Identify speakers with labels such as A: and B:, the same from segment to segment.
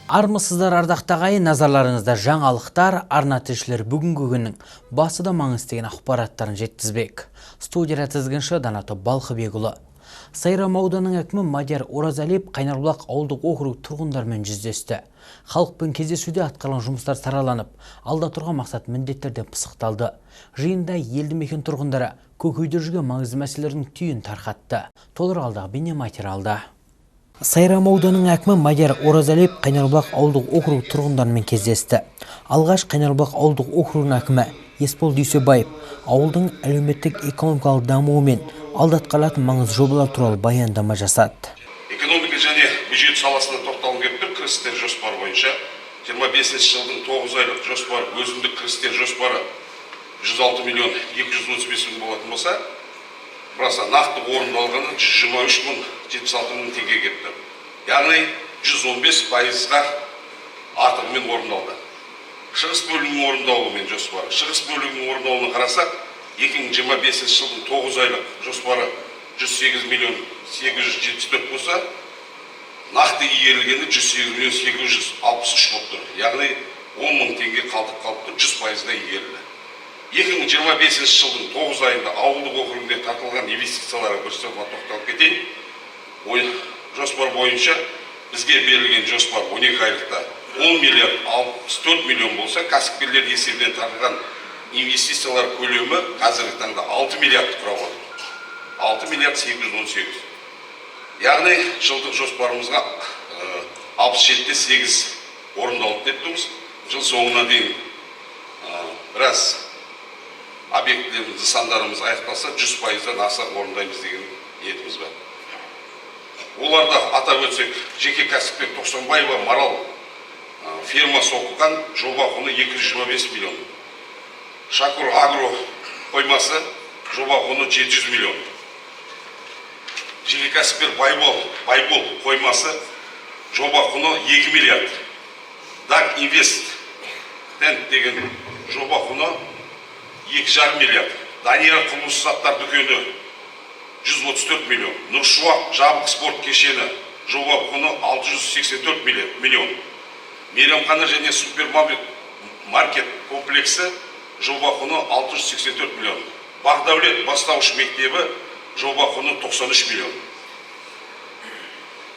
A: Армысыздар ардақта ағайын, назарларыңызда жаңалықтар, арна тілшілер бүгінгі күннің басы да маңызды деген ақпараттарын жеткізбек. Студияда тізгінші Данато Балқыбекұлы. Сайрам ауданының әкімі Мадияр Оразалиев Қайнарбұлақ ауылдық округ тұрғындармен жүздесті. Халықпен кездесуде атқарылған жұмыстар сараланып, алда тұрған мақсат міндеттерден пысықталды. Жиында елді мекен тұрғындары көкейде жүрген маңызды мәселелердің түйін тарқатты. Толығырақ алдағы бейнематериалда. Сайрам ауданының әкімі Мадияр Оразалиев Қайнарбұлақ ауылдық округ тұрғындарымен кездесті. Алғаш Қайнарбұлақ ауылдық округінің әкімі Есбол Дүйсебаев ауылдың әлеуметтік экономикалық дамуы мен алда атқарылатын маңызды жобалар туралы баяндама жасады.
B: Экономика және бюджет саласына тоқталып кетті. Кірістер жоспары бойынша 25 жылдың 9 айлық жоспар, өзіндік кірістер жоспары 106 миллион 235 мың болатын болса, біраса нақты орындалғаны 123 мың 76 мың теңге кетті. Яғни 115%-ға артығымен орындалды. Шығыс бөлігінің орындалуымен жоспары. Шығыс бөлігінің орындалуына қарасақ, 2025 жылдың 9 айлық жоспары 108 миллион 874 болса, нақты игерілгені 108 миллион 863 болып тұр. Яғни 10 мың теңге қалдық қалыпты, 100%-ға игерілді. 2025 жылдың 9 айында ауылдық округінде тартылған инвестицияларға бір сома тоқталып кетейін. Жоспар бойынша бізге берілген жоспар 12 айлықта 10 миллиард 64 миллион болса, кәсіпкерлер есебінен тартылған инвестициялар көлемі қазіргі таңда 6 миллиард құрап отыр. 6 миллиард 818. Яғни жылдық жоспарымызға 67-8 орындалып кеттіміз. Жыл соңына дейін біраз объектілеріміз, нысандарымыз аяқталса 100%-дан аса орындаймыз деген ниетіміз бар. Оларда атап өтсек, жеке кәсіпкер Тоқсанбаева Марал фермасы оқыған, жоба құны 225 миллион. Шакур Агро қоймасы жоба құны 700 миллион. Жеке кәсіпкер Байбол қоймасы жоба құны 2 миллиард. Дак Инвест деген жоба құны 2,5 миллиард. Данияр құрылыс заттар дүкені 134 миллион. Нұршуақ жабық спорт кешені жоба құны 684 миллион. Мейрамхана және супермаркет комплексі жоба құны 684 миллион. Бақдәулет бастауыш мектебі жоба құны 93 миллион.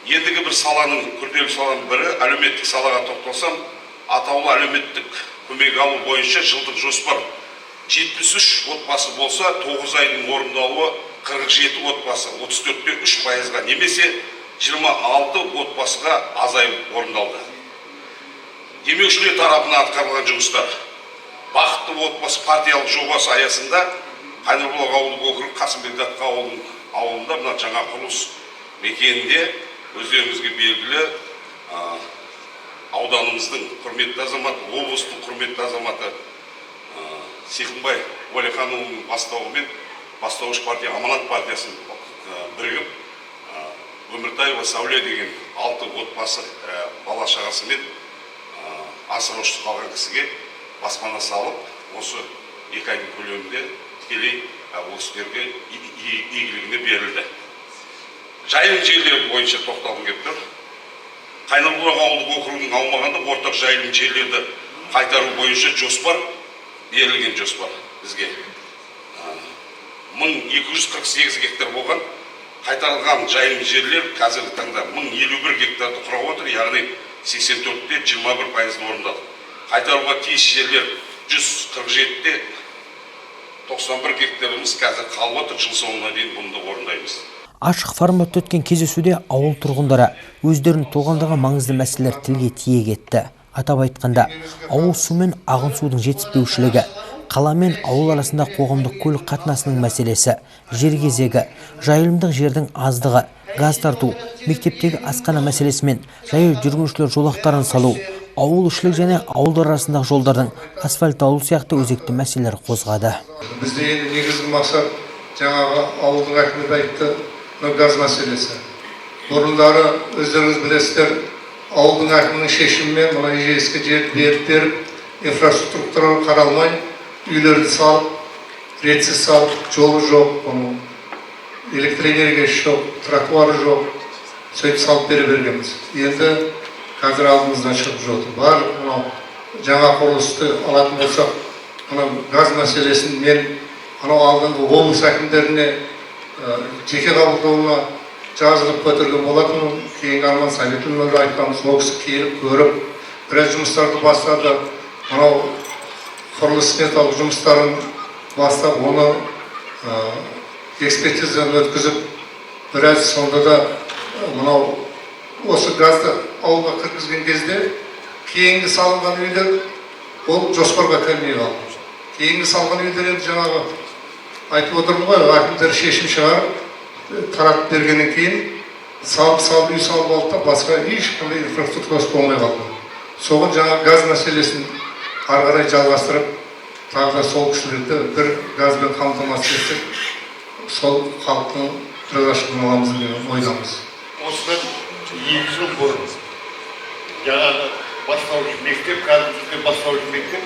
B: Ендігі бір саланың, күрделі саланың бірі, әлеуметтік салаға тоқталсам, атаулы әлеуметтік көмек алу бойынша жылдық жоспар 73 отбасы болса, 9 айдың орындалуы 47 отбасы, 34,3%-ға немесе 26 отбасыға азайып орындалды. Демеушілер тарапынан атқарылған жұмыстар. Бақытты отбасы партиялық жобасы аясында Қайнарбұлақ ауылдық округ Қасымбек Датқа ауылында мына жаңа құрылыс мекенінде өздеріңізге белгілі ауданымыздың құрметті азаматы, облыстың құрметті азаматы Сихынбай Уәлиханұлының бастауымен бастауыш партия Аманат партиясын бірігіп Өміртаева Сәуле деген 6 отбасы бала шағасымен асыраушысы қалған кісіге баспана салып, осы 2 айдың көлемінде тікелей ол кісілерге игілігіне берілді. Жайылым жерлері бойынша тоқталғым келіп тұр. Қайнарбұлақ ауылдық округінің аумағында ортақ жайылым жерлерді қайтару бойынша жоспар берілген жоспар бізге 1248 гектар болған. Қайтарылған жайылым жерлер қазіргі таңда 1051 гектарды құрап отыр, яғни 84-те 21%-ны орындады. Қайтаруға тиіс жерлер 147-те 91 гектарымыз қазір қалып отыр, жыл соңына дейін бұны да орындаймыз.
A: Ашық форматта өткен кездесуде ауыл тұрғындары өздерінің толғандаған маңызды мәселелер тілге тиек етті. Атап айтқанда, ауыл су мен ағын судың жетіспеушілігі, қала мен ауыл арасында қоғамдық көлік қатынасының мәселесі, жер кезегі, жайылымдық жердің аздығы, газ тарту, мектептегі асхана мәселесі мен жаяу жүргіншілер жолақтарын салу, ауылішілік және ауылдар арасындағы жолдардың асфальтталу сияқты өзекті мәселелер қозғады.
C: Бізде енді негізгі мақсат жаңағы ауылдың әкімі де айтты, газ мәселесі. Бұрындары өздеріңіз білесіздер, ауылдың әкімінің шешімімен мына ежелеске жерді беріп, инфраструктураға қаралмай, үйлерді салып, ретсіз салып, жолы жоқ, электроэнергиясы жоқ, тротуары жоқ, сөйтіп салып бергенбіз. Енді қазір алдымыздан шығып жатыр. Барлық мынау жаңа құрылысты алатын болсақ, мынау газ мәселесін мен анау алдыңғы облыс әкімдеріне жеке қабылдауына жазылып көтерген болатынмын. Кейін Арман Сәбитұлына айтқанбыз, ол кісі келіп көріп, біраз жұмыстарды бастады. Мынау құрылыс сметалық жұмыстарын бастап, оны экспертизадан өткізіп, біраз сонда да мынау осы газды ауылға кіргізген кезде кейінгі салынған үйлер ол жоспарға кірмей қалды. Кейінгі салған үйлер енді жаңағы айтып отырмын ғой, әкімдер шешім шығарып таратып бергеннен кейін салып үй салып алды да басқа ешқандай инфраструктурасы болмай қалды. Соған жаңа газ мәселесін ары қарай жалғастырып, тағы да сол кісілерді бір газбен қамтамасыз етсек, сол халықтың ризашылығын аламыз деген ойдамыз.
D: Осыдан 2 жыл бұрын жаңағы бастауыш мектеп, қазіргі бастауыш мектеп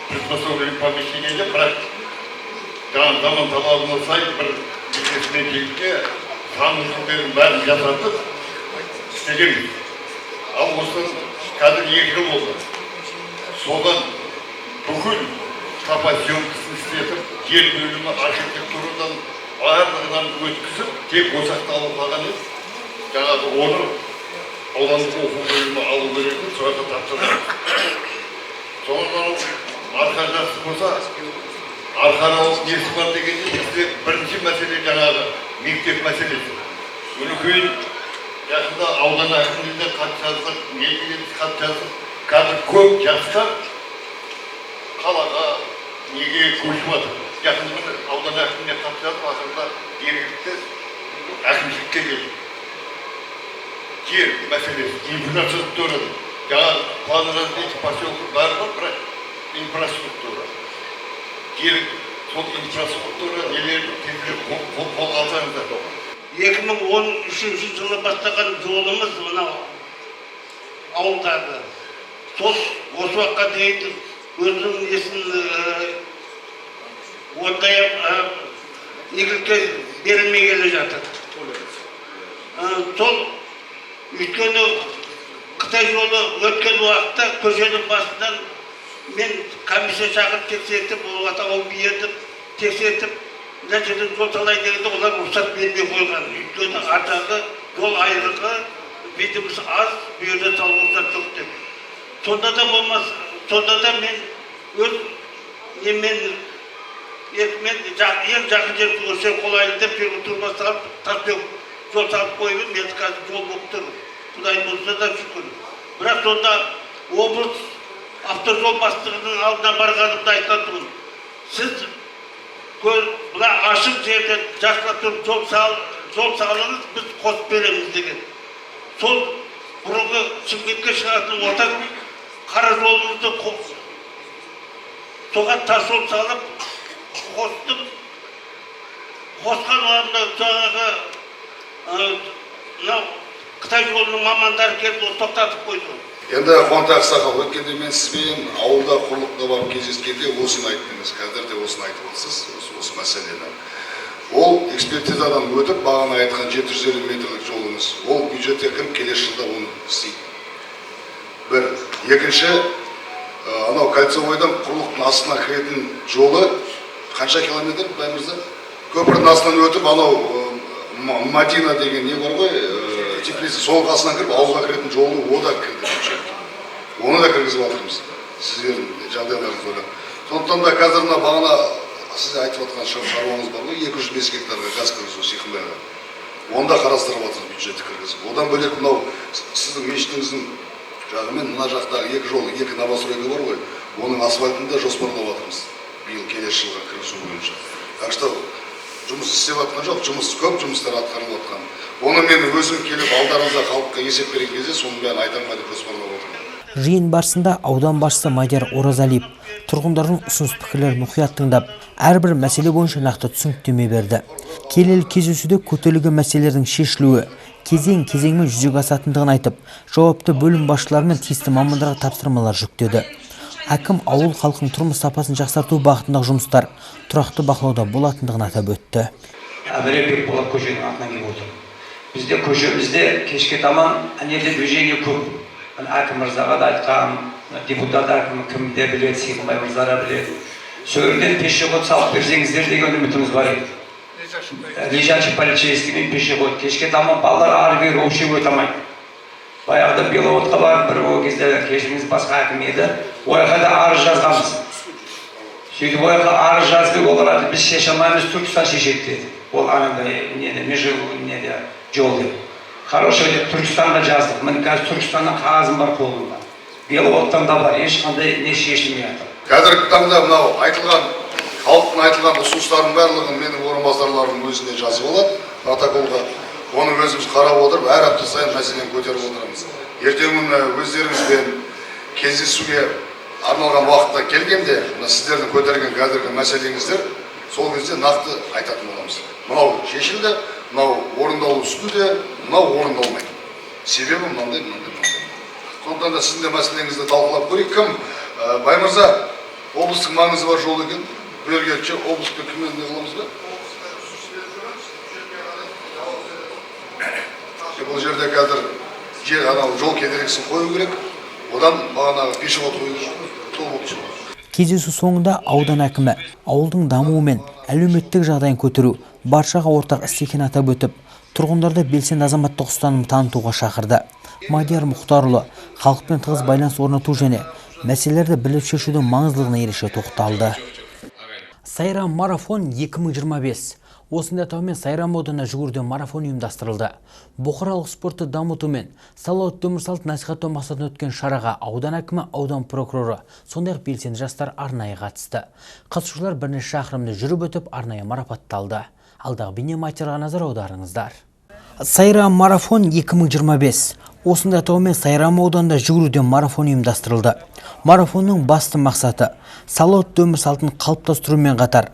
D: приспособление помещениеде, бірақ жаңағы заман талабына сай бір мектепке танымдықтардың бәрін жасатып істегенбіз. Ал осыдан қазір 2 жыл болды. Содан бүкіл сапа съемкасын істетіп, жер бөлімі архитектурадан барлығынан өткізіп, тек осақты алып қалған еді. Жаңағы оны аудандық оқу бөлімі алу керек еді, соған тапсырдық. Соған арқа жақсы болса, арқаралық несі бар дегенде бізде бірінші мәселе жаңағы мектеп мәселесі. Үлкен жақында аудан әкімдеріне хат жаздық, неге хат жаздық. Қазір көп жастар қалаға неге көшіп жатыр. Жақында аудан әкіміне хат жазып, ақырында жергілікті әкімшілікке келді. Жер мәселесі, инфраструктура. Жаңағы план-развитие поселка бәрі бар, бірақ инфраструктура. Жер, сол инфраструктура нелерді тезірек қолға алсаңыздар.
E: 2013 жылы бастаған жолымыз мынау ауылдағы. Сол осы уақытқа дейін өзінің несін ордайып игілікке берілмей келе жатыр. Сол өйткені Қытай жолы өткен уақытта көшенің басынан мен комиссия шақырып тексертіп, ол биетіп, тексертіп, мына жерден жол салайын дегенде олар рұқсат бермей қойған. Өйткені ардағы жол айрығы бетіміз аз, бұл жерде салу рұқсат жоқ деп. Сонда да болмас, сонда да мен өз немен ең жақын жер өсе қолайлы деп турба салып, таспен жол салып қойып, мен қазір жол болып тұр. Құдай болса да шүкір. Бірақ сонда облыс автожол бастығының алдына барғанымда айтқан тұғын. Сіз бұла ашық жерден жақсылап тұрып жол салыңыз, біз қосып береміз деген. Сол бұрынғы Шымкентке шығатын ортақ қара жолымызды соған тас жол салып қостым. Қосқан орында жаңағы Қытай жолының мамандары келді, тоқтатып қойды.
F: Енді Қуантай Ақсақал, өткенде мен сізбен ауылда құрлыққа барып кездескенде осыны айттыңыз, қазір де осыны айтып отырсыз, осы мәселені. Ол экспертизадан өтіп, бағана айтқан 750 метрлік жолыңыз, ол бюджетке кіріп келесі жылда оны істейді. Бір. Екінші, анау Кольцевойдан құрлықтың астына кіретін жолы қанша километр бәрімізді? Көпірдің астынан өтіп, анау Мадина деген не бар ғой, теплица, сол қасынан кіріп, ауылға кіретін жолы о да кірді. Оны да кіргізіп жатырмыз, сіздердің жағдайларыңыз ойлап. Сондықтан да қазір бағана сіз айтып жатқан шаруаңыз бар ғой, 205 гектарға газ кіргізу Сихымбайға. Оны да қарастырып жатырмыз бюджетті кіргізіп. Одан бөлек мынау сіздің мешітіңіздің жағымен мына жақтағы 2 жол, 2 новостройка бар ғой, оның асфальтын да жоспарлап жатырмыз. Биыл келесі жылға кіргізу бойынша. Так что жұмыс істеп жатқан жоқ, көп жұмыстар атқарылып жатқан. Оны мен өзім келіп алдарыңызда халыққа есеп берген кезде соның бәрін айтамын деп жоспарлап отырмын.
A: Жиын барысында аудан басшысы Мадияр Оразалиев тұрғындардың ұсыныс-пікірлерін мұқият тыңдап, әрбір мәселе бойынша нақты түсініктеме берді. Келелі кездесуде көтерілген мәселелердің шешілуі кезең-кезеңмен жүзеге асатындығын айтып, жауапты бөлім басшылары мен тиісті мамандарға тапсырмалар жүктеді. Әкім ауыл халқының тұрмыс сапасын жақсарту бағытындағы жұмыстар тұрақты бақылауда болатындығын атап өтті.
G: Әміребек Болат көшенің атынан келіп отыр. Бізде көшемізде кешке таман әнерде движение көп. Әкім мырзаға да айтқам, депутат әкім кім де біледі, Сейітбай мырза да біледі. Сөрден пешеход салып берсеңіздер деген үмітіміз бар еді. Лежачий полицейский мен пешеход. Кешке таман балалар ары бері вообще өте алмайды. Баяғыда Беловодқа барып бір ол кезде кешіміз басқа әкім еді. Ойға да арыз жазғанбыз. Сөйтіп ойға арыз жазды, олар біз шеше алмаймыз, Түркістан шешеді деді. Ол анандай неде жол деп. Хорошо деп Түркістанға жаздық. Мен қазір Түркістаннан қағазым бар қолымда. Беловодтан да бар, ешқандай не шешілмей жатыр.
F: Қазіргі таңда мынау айтылған, халықтың айтылған ұсыныстардың барлығын менің орынбасарларымның өзіне жазып алады, протоколға. Оны өзіміз қарап отырып, әр апта сайын мәселені көтеріп отырамыз. Ертеңін өздеріңізбен кездесуге арналған уақытта келгенде, сіздердің көтерген қазіргі мәселеңіздер сол кезде нақты айтатын боламыз. Мынау шешілді, мынау орындалу үстінде, мынау орындалмайды. Себебі мынандай. Сондықтан да сіздің де мәселеңізді талқылап көрейік. Кім? Баймырза, облыстың маңызы бар жол екен. Бөлгетші облысты кіммен не қыламыз ба? Бұл жерде қазір жол кедергісін қою керек. Одан бағанағы пешеход қою керек.
A: Кездесу соңында аудан әкімі ауылдың дамуы мен әлеуметтік жағдайын көтеру баршаға ортақ іс екенін атап өтіп, тұрғындарды белсенді азаматтық ұстаным танытуға шақырды. Мадияр Мұхтарұлы халықпен тығыз байланыс орнату және мәселелерді біліп шешудің маңыздылығына ерекше тоқталды. Сайрам марафон 2025. Осында таумен Сайрам ауданы жүгіруден марафон ұйымдастырылды. Бұқаралық спортты дамыту мен салауатты өмір салтын насихаттау мақсатында өткен шараға аудан әкімі, аудан прокуроры, сондай-ақ белсенді жастар арнайы қатысты. Қатысушылар бірнеше шақырымды жүріп өтіп арнайы марапатталды. Алдағы бейнематериалға назар аударыңыздар. Сайрам марафон 2025. Осында таумен Сайрам ауданында жүгіруден марафон ұйымдастырылды. Марафонның басты мақсаты салауатты өмір салтын қалыптастырумен қатар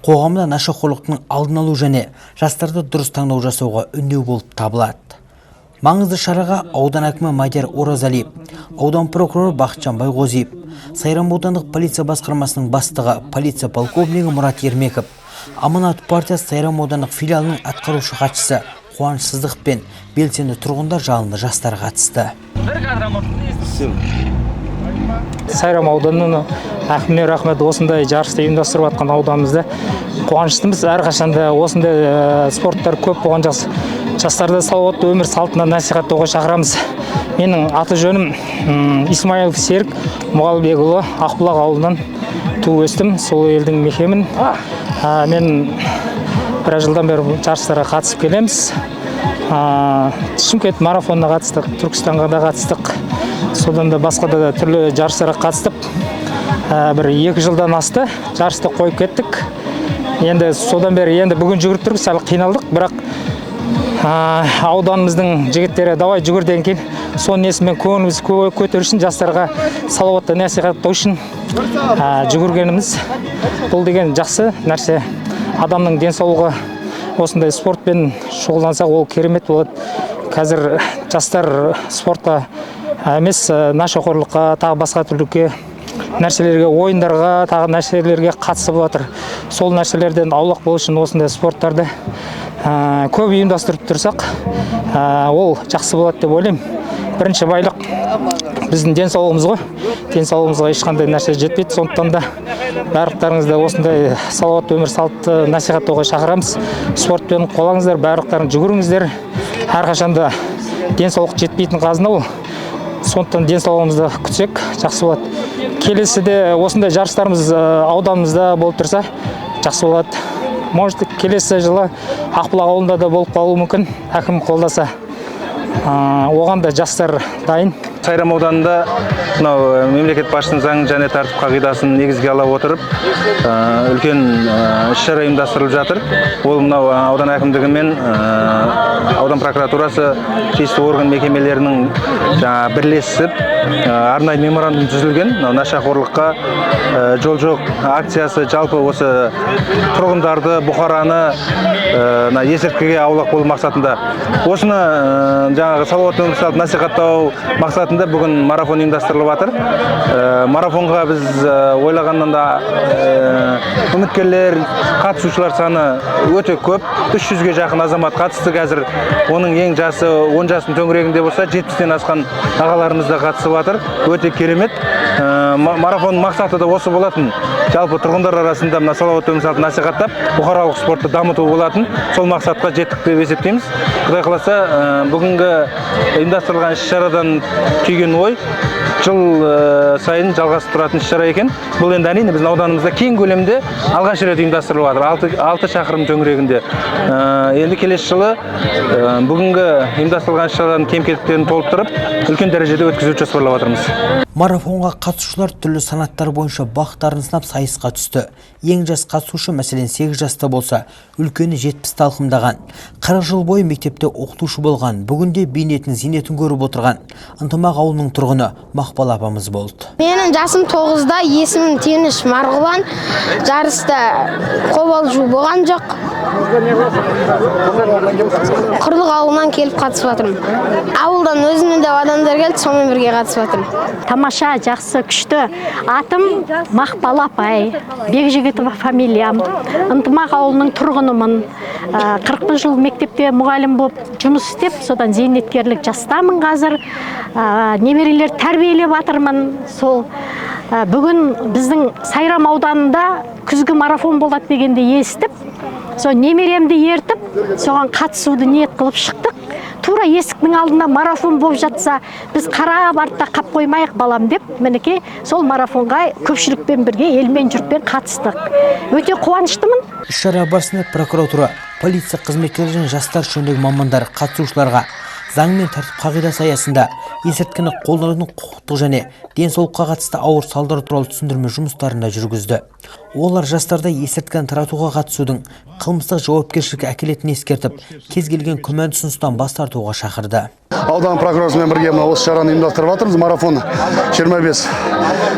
A: қоғамда нашақорлықтың алдын алу және жастарды дұрыс таңдау жасауға үндеу болып табылады. Маңызды шараға аудан әкімі Мадияр Оразалиев, аудан прокуроры Бақытжан Байғозиев, Сайрам аудандық полиция басқармасының бастығы полиция полковнигі Мұрат Ермеков, Аманат партиясы Сайрам аудандық филиалының атқарушы хатшысы Қуаныш Сыздық пен белсенді тұрғындар жалынды жастар қатысты.
H: Сайрам ауданының әкіміне рахмет, осындай жарысты ұйымдастырып жатқан ауданымызда қуаныштымыз. Әрқашанда осындай спорттар көп болған жастарды салауатты өмір салтына насихаттауға шақырамыз. Менің аты жөнім Исмаилов Серік Мұғалбекұлы, Ақбұлақ ауылынан туып өстім. Сол елдің мекемін. Мен біраз жылдан бері жарыстарға қатысып келеміз. Шымкент марафонына қатыстық, Түркістанға да қатыстық. Содан да басқа да түрлі жарыстарға қатыстық. Бір 2 жылдан асты, жарысты қойып кеттік. Енді содан бері бүгін жүгіріп тұрмыз, сәл қиналдық, бірақ ауданымыздың жігіттері давай жүгір деген кейін, соның несімен көңіліміз көтеру үшін, жастарға салауатты насихаттау үшін жүгіргеніміз. Бұл деген жақсы нәрсе. Адамның денсаулығы осындай спортпен шұғылданса, ол керемет болады. Қазір жастар спортқа емес, нашақорлыққа, тағы басқа түрлі нәрселерге, ойындарға, тағы нәрселерге қатысып жатыр. Сол нәрселерден аулақ болу үшін осындай спорттарды көп ұйымдастырып тұрсақ, ол жақсы болады деп ойлаймын. Бірінші байлық біздің денсаулығымыз ғой. Денсаулығымызға ешқандай нәрсе жетпейді. Сондықтан да барлықтарыңызды осындай салауатты өмір салтты насихаттауға шақырамыз. Спортпен қолаңыздар, барлықтарын жүгіріңіздер. Әрқашанда денсаулық жетпейтін қазына ол. Сондықтан денсаулығымызды күтсек, жақсы болады. Келесіде осындай жарыстарымыз ауданымызда болып тұрса, жақсы болады. Может, келесі жылы Ақбұлақ ауылында да болып қалуы мүмкін, әкім қолдаса. Оған да жастар дайын.
I: Сайрам ауданында мемлекет басшысының заң және тәртіп қағидасын негізге ала отырып, үлкен іс-шара ұйымдастырылып жатыр. Ол мынау аудан әкімдігі мен аудан прокуратурасы, тиісті орган мекемелерінің бірлесіп арнайы меморандум түзілген. Нашақорлыққа жол жоқ акциясы жалпы осы тұрғындарды, бұқараны есірткіге аулақ болу мақсатында. Осыны жаңағы салауатты өмір салтын насихаттау мақсатында аясында бүгін марафон ұйымдастырылып жатыр. Марафонға біз ойлағаннан да үміткерлер, қатысушылар саны өте көп. 300-ге жақын азамат қатысты қазір. Оның ең жасы 10 жасын төңірегінде болса, 70-тен асқан ағаларымыз да қатысып жатыр. Өте керемет. Марафон мақсаты да осы болатын. Жалпы тұрғындар арасында мына салауатты өмір салтын насихаттап, бұқаралық спортты дамыту болатын. Сол мақсатқа жеттік деп есептейміз. Құдай қаласа, бүгінгі ұйымдастырылған іс-шарадан түйген ой жыл сайын жалғасып тұратын іс-шара екен. Бұл енді әрине біздің ауданымызда кең көлемде алғаш рет ұйымдастырылып жатыр. 6 шақырым төңірегінде. Енді келесі жылы бүгінгі ұйымдастырылған іс-шараның кем-кетіктерін толықтырып, үлкен дәрежеде өткізуді жоспарлап жатырмыз.
A: Марафонға қатысушылар түрлі санаттар бойынша бақтарын сынап сайысқа түсті. Ең жас қатысушы мәселен 8 жаста болса, үлкені 70 талқымдаған. 40 жыл бойы мектепте оқытушы болған, бүгінде бейнетін зейнетін көріп отырған Ынтымақ ауылының тұрғыны Мақпал апамыз болды.
J: Менің жасым 9-да, есімім Теніш Марғұлан. Жарыста қобалжу болған жоқ. Құрлық ауылынан келіп қатысып жатырмын. Ауылдан өзімнен де адамдар келді, сонымен бірге қатысып жатырмын.
K: Тамаша, жақсы, күшті. Атым Мақпал апай, Бекжігітова фамилиям. Ынтымақ ауылының тұрғынымын. 40 жыл мектепте мұғалім болып жұмыс істеп, содан зейнеткерлік жастамын қазір. Немерелер тәрбиелеп жатырмын. Сол бүгін біздің Сайрам ауданында күзгі марафон болады дегенде естіп, сол немеремді ертіп, соған қатысуды ниет қылып шықтық. Тура есіктің алдында марафон болып жатса, біз қарап артта қап қоймайық балам деп, мінекей сол марафонға көпшілікпен бірге, елмен жұртпен қатыстық. Өте қуаныштымын.
A: Іс-шара барысында прокуратура, полиция қызметкерлері және жастар жөніндегі мамандар қатысушыларға заң мен тәртіп қағидасы аясында есірткіні қолданудың құқықтық және денсаулыққа қатысты ауыр салдары туралы түсіндірме жұмыстарында жүргізді. Олар жастарда есірткіні таратуға қатысудың қылмыстық жауапкершілікке әкелетінін ескертіп, кез келген күмәнді ұсыныстан бас тартуға шақырды.
F: Аудан прокурорымен бірге осы шараны ұйымдастырып жатырмыз. Марафон 25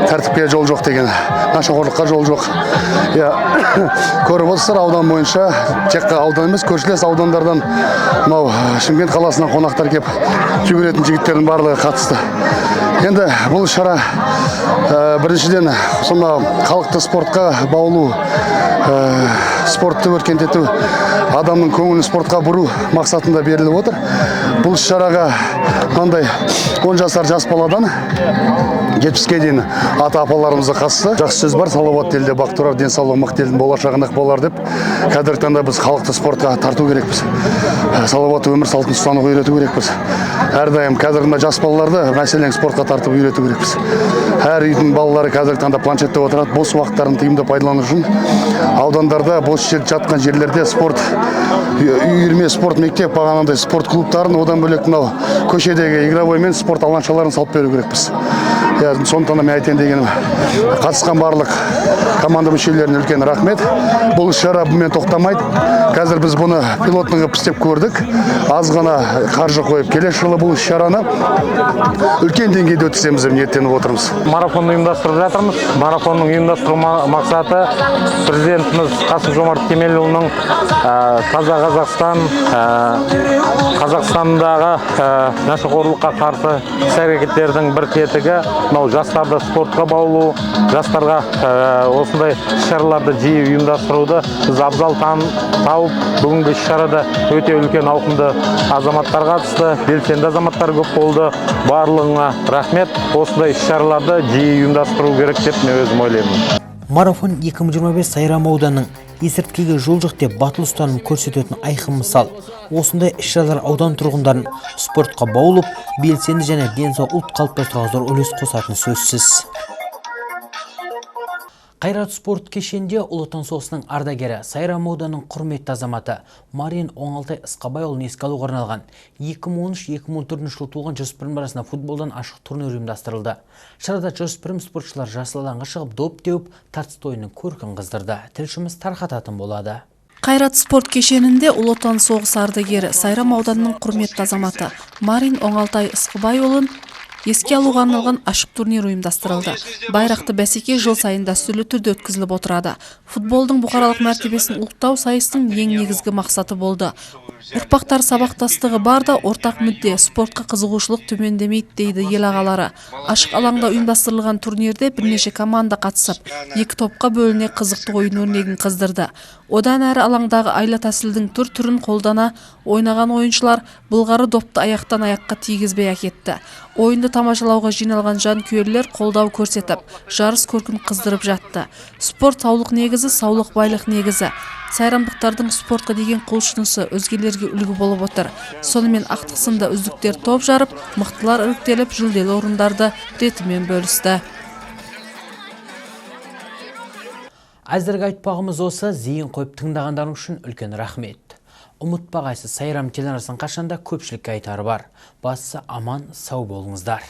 F: тәртіпке жол жоқ деген, нашақорлыққа жол жоқ. Көріп отырсыздар, аудан бойынша тек аудан емес, көршілес аудандардан Шымкент қаласынан қонақтар кеп жүгіретін жігіттердің барлығы қатысты. Енді бұл шара біріншіден халықты спортқа баулу, спортты өркендету, адамның көңілін спортқа бұру мақсатында беріліп отыр. Бұл шараға мынандай 10 жасар жас баладан 70-ке дейін ата-апаларымызға қатысты. Жақсы сөз бар, салауатты елде бақ тұрар, денсаулығы мықты елдің болашағын ақ болар деп, қазіргі таңда біз халықты спортқа тарту керекпіз. Салауатты өмір салтын ұстануға үйрету керекпіз. Әрдайым қазіргі жас балаларды мәселен спортқа тартып үйрету керекпіз. Әр үйдің балалары қазіргі таңда планшетте отырады, бос уақыттарын тиімді пайдалану үшін аудандарда бос жатқан жерлерде спорт үйірме, спорт мектеп, бағанандай спорт клубтарын, одан бөлек көшедегі игровой мен спорт алаңшаларын салып беру керекпіз. Сондықтан мен айтайын дегенім, қатысқан барлық команда мүшелеріне үлкен рахмет. Бұл шара бұмен тоқтамайды. Қазір біз бұны пилотный қылып істеп көрдік. Аз ғана қаржы қойып, келесі жылы бұл шараны үлкен деңгейде өткіземіз деп ниеттеніп отырмыз.
I: Марафонды ұйымдастырып жатырмыз. Марафонның ұйымдастыру мақсаты президентіміз Қасым-Жомарт Кемелұлының таза Қазақстандағы нашақорлыққа қарсы іс-әрекеттердің бір тетігі жастарды спортқа баулу, жастарға осындай шараларды жиі ұйымдастыруды біз абзал тауып, бүгінгі шарада өте үлкен ауқымды азаматтар қатысты, белсенді азаматтар көп болды. Барлығына рахмет. Осындай шараларды жиі ұйымдастыру керек деп мен өзім ойлаймын.
A: Марафон 2025 Сайрам ауданының есірткіге жол жоқ деп батыл ұстаным көрсететін айқын мысал. Осындай іс-шаралар аудан тұрғындарын спортқа баулып, белсенді және денсау ұлт қалыптастыруға зор үлес қосатын сөзсіз. Қайрат спорт кешенде Ұлы Отан соғысының ардагері Сайрам ауданының құрметті азаматы Марин Оңалтай Ысқабайұлын еске алуға арналған 2013-2014 жылы туған жасөспірім арасында футболдан ашық турнир ұйымдастырылды. Шарада жасөспірім спортшылар жасыл алаңға шығып доп теуіп тартыс ойынның көркін қыздырды. Тілшіміз тарқататын болады.
L: Қайрат спорт кешенінде Ұлы Отан соғысы ардагері Сайрам ауданының құрметті азаматы Марин Оңалтай Ысқабайұлын Еске алуға арналған ашық турнир ұйымдастырылды. Байрақты бәсеке жыл сайын дәстүрлі түрде өткізіліп отырады. Футболдың бұқаралық мәртебесін ұлықтау сайыстың ең негізгі мақсаты болды. Ұрпақтар сабақтастығы бар да ортақ мүдде, спортқа қызығушылық төмендемейді дейді ел ағалары. Ашық алаңда ұйымдастырылған турнирде бірнеше команда қатысып, екі топқа бөліне қызықты ойын өрнегін қыздырды. Одан әрі алаңдағы айла тәсілдің түр-түрін қолдана ойнаған ойыншылар былғары допты аяқтан аяққа тигізбей әкетті. Ойынды тамашалауға жиналған жанкүйерлер қолдау көрсетіп, жарыс көркін қыздырып жатты. Спорт саулық негізі, саулық байлық негізі. Сайрамдықтардың спортқа деген құлшынысы өзгелерге үлгі болып отыр. Сонымен ақтық сында үздіктер топ жарып, мықтылар іріктеліп, жүлделі орындарды ретімен бөлісті.
A: Әзірге айтпағымыз осы, зейін қойып тыңдағандарың үшін үлкен рахмет. Ұмытпағайсыз, Сайрам телеарнасын қашанда көпшілікке айтары бар. Бастысы аман, сау болыңыздар.